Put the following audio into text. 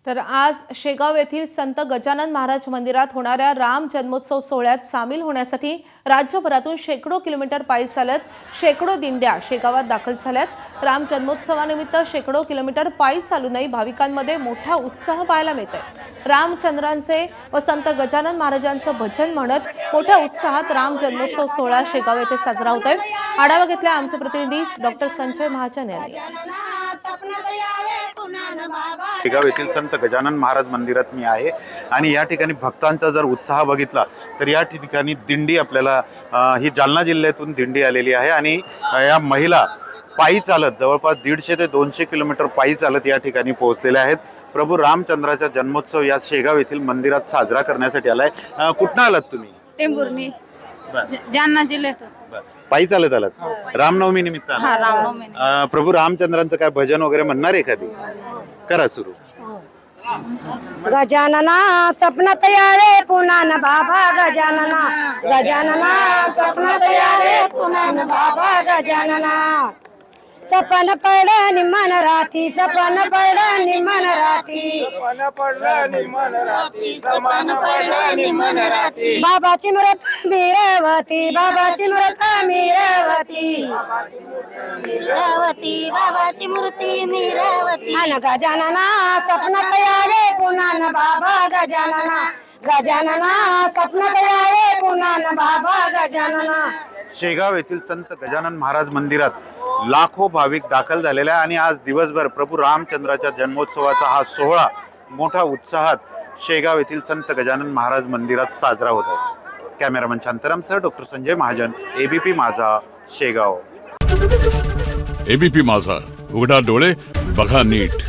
तर आज शेगाव येथील संत गजानन महाराज मंदिरात होणाऱ्या राम जन्मोत्सव सोहळ्यात सामील होण्यासाठी राज्यभरातून शेकडो किलोमीटर पायी चालत शेकडो दिंड्या शेगावात दाखल झाल्यात। राम जन्मोत्सवानिमित्त शेकडो किलोमीटर पायी चालूनही भाविकांमध्ये मोठा उत्साह पाहायला मिळतोय। रामचंद्रांचे व संत गजानन महाराजांचं भजन म्हणत मोठ्या उत्साहात राम जन्मोत्सव सोहळा शेगाव येथे साजरा होतोय। आढावा घेतला आमचे प्रतिनिधी डॉक्टर संजय महाजन यांनी। शेगाव येथील संत गजानन महाराज मंदिरात मी आहे आणि या ठिकाणी भक्तांचा जर उत्साह बघितला तर या ठिकाणी दिंडी आपल्याला ही जालना जिल्ह्यातून दिंडी आलेली आहे आणि या महिला पायी चालत जवळपास 150 ते 200 किलोमीटर पायी चालत या ठिकाणी पोहोचलेल्या आहेत। प्रभू रामचंद्राचा जन्मोत्सव या शेगाव येथील मंदिरात साजरा करण्यासाठी आलाय। कुठनं आलात तुम्ही? टेंभुर्णी जालना जिल्ह्यातून पायी चालत आलात रामनवमी निमित्त? हा, रामनवमी निमित्त। प्रभू रामचंद्रांचं काय भजन वगैरे म्हणणार एखादी? करा सुरू। गजानना स्वप्नात यावे पुन्हा न बाबा गजानना, गजानना स्वप्नात यावे पुन्हा न बाबा गजानना। सपन पड निमन राती, सपन पड निमन राती, बाबाची मूर्त मीरवती, बाबाची मूर्त मीरवती, बाबाची मूर्ती मीरावती। अन गजानना स्वप्नात यावे पुन्हा न बाबा गजानना, गजानना स्वप्नात यावे पुन्हा न बाबा गजानना। शेगाव येथील संत गजानन महाराज मंदिरात लाखो भाविक दाखल झालेले आहे आणि आज दिवसभर प्रभू रामचंद्राच्या जन्मोत्सवाचा हा सोहळा मोठा उत्साहात शेगाव येथील संत गजानन महाराज मंदिरात साजरा होत आहे। कॅमेरामन शांतारामसह doctor Sanjay Mahajan, ABP Majha, Shegaon. ABP माझा, उघडा डोळे बघा नीट।